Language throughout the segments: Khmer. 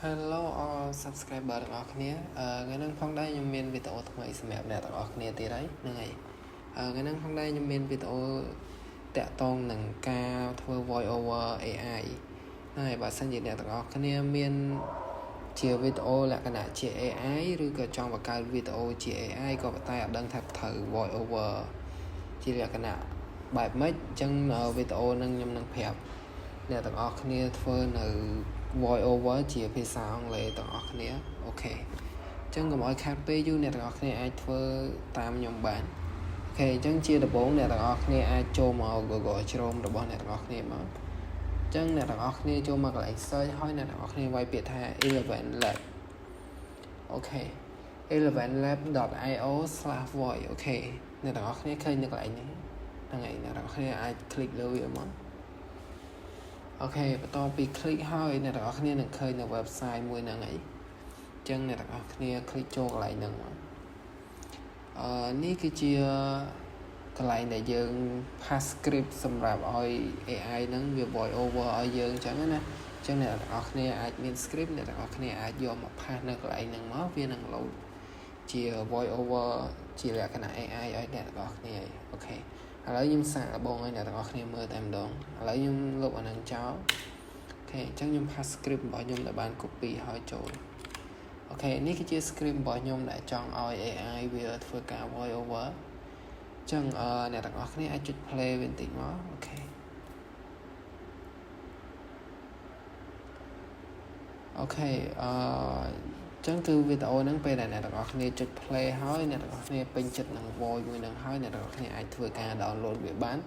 Hello all subscriber ទាំងអស់គ្នាថ្ងៃនេះផងដែរខ្ញុំមានវីដេអូថ្មីសម្រាប់អ្នកទាំងអស់គ្នាទៀតហើយហ្នឹងហើយថ្ងៃនេះផងដែរខ្ញុំមានវីដេអូតាក់ទងនឹងការធ្វើ voice over AI ហ្នឹងហើយបើសិនជាអ្នកទាំងអស់គ្នាមានជាវីដេអូលក្ខណៈជា AI ឬក៏ចង់បង្កើតវីដេអូជា AI ក៏ប៉ុន្តែអត់ដឹងថាត្រូវ voice over ជាលក្ខណៈបែបម៉េចអញ្ចឹងវីដេអូនឹងខ្ញុំនឹងប្រាប់អ្នកទាំងអស់គ្នាធ្វើនៅ voice over ជាភាសាអង់គ្លេសទាំងអស់គ្នាអូខេអញ្ចឹងកុំឲ្យខាតពេលយូរអ្នកទាំងអស់គ្នាអាចធ្វើតាមខ្ញុំបានអូខេអញ្ចឹងជាដំបូងអ្នកទាំងអស់គ្នាអាចចូលមក Google Chrome របស់អ្នកទាំងអស់គ្នាមកអញ្ចឹងអ្នកទាំងអស់គ្នាចូលមកកន្លែង search ហើយអ្នកទាំងអស់គ្នាវាយពាក្យថា Eleven Lab អូខេ elevenlab.io/voice អូខេអ្នកទាំងអស់គ្នាឃើញនៅកន្លែងនេះហ្នឹងហើយអ្នកទាំងអស់គ្នាអាច click លើវាមកអូខេបន្ទាប់ពី click ហើយអ្នកទាំងអស់គ្នានឹងឃើញនៅ website មួយហ្នឹងហើយអញ្ចឹងអ្នកទាំងអស់គ្នា click ចូលកន្លែងហ្នឹងមកនេះគឺជាកន្លែងដែលយើង pass script សម្រាប់ឲ្យ AI ហ្នឹងវា voice over ឲ្យយើងអញ្ចឹងណាអញ្ចឹងអ្នកទាំងអស់គ្នាអាចមាន script អ្នកទាំងអស់គ្នាអាចយកមក pass នៅកន្លែងហ្នឹងមកវានឹង load ជា voice over ជាលក្ខណៈ AI ឲ្យអ្នកទាំងអស់គ្នាអូខេឥឡូវខ្ញុំសាកល្បងឲ្យអ្នកទាំងអស់គ្នាមើលតែម្ដងឥឡូវខ្ញុំលុបអាហ្នឹងចោលអូខេអញ្ចឹងខ្ញុំ pass script របស់ខ្ញុំដែលបាន copy ហើយចូលអូខេនេះគឺជា script របស់ខ្ញុំដែលចង់ឲ្យ AI វាធ្វើការ voice over អញ្ចឹងអ្នកទាំងអស់គ្នាអាចចុច play វាបន្តិចមកអូខេអូខេអញ្ចឹងគឺវីដេអូហ្នឹងពេលដែលអ្នកទាំងអស់គ្នាចុច play ហើយអ្នកទាំងអស់គ្នាពេញចិត្តនឹង voice មួយហ្នឹងហើយអ្នកទាំងអស់គ្នាអាចធ្វើការ download វាបាន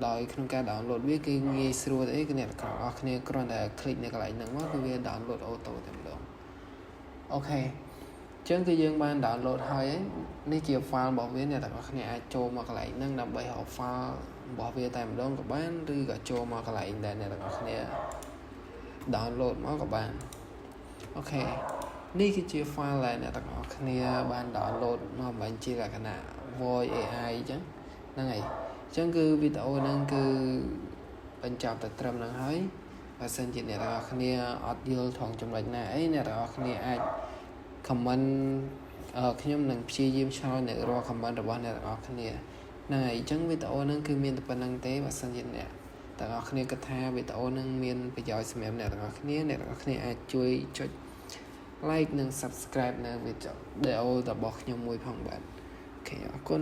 ដោយក្នុងការ download វាគឺងាយស្រួលទេគឺអ្នកទាំងអស់គ្នាគ្រាន់តែ click នៅកន្លែងហ្នឹងមកគឺវា download auto តែម្ដងអូខេអញ្ចឹងគឺយើងបាន download ហើយនេះជា file របស់វាអ្នកទាំងអស់គ្នាអាចចូលមកកន្លែងហ្នឹងដើម្បីរក file របស់វាតែម្ដងក៏បានឬក៏ចូលមកកន្លែងដែលអ្នកទាំងអស់គ្នា download មកក៏បានអូខេនេះគឺជា file ដែលអ្នកទាំងអស់គ្នាបាន download មកបញ្ជាលក្ខណៈ voice AI អញ្ចឹងហ្នឹងហើយអញ្ចឹងគឺវីដេអូហ្នឹងគឺបញ្ចប់តែត្រឹមហ្នឹងហើយបើសិនជាអ្នកទាំងអស់គ្នាអត់យល់ថងចំណុចណាអីអ្នកទាំងអស់គ្នាអាច comment ខ្ញុំនឹងព្យាយាមឆ្លើយនៅរាល់ comment របស់អ្នកទាំងអស់គ្នាហ្នឹងហើយអញ្ចឹងវីដេអូហ្នឹងគឺមានតែប៉ុណ្្នឹងទេបើសិនជាអ្នកទាំងអស់គ្នាគិតថាវីដេអូហ្នឹងមានប្រយោជន៍សម្រាប់អ្នកទាំងអស់គ្នាអ្នកទាំងអស់គ្នាអាចជួយចុច like និង subscribe នៅវីដេអូរបស់ខ្ញុំមួយផងបាទអូខេអរគុណ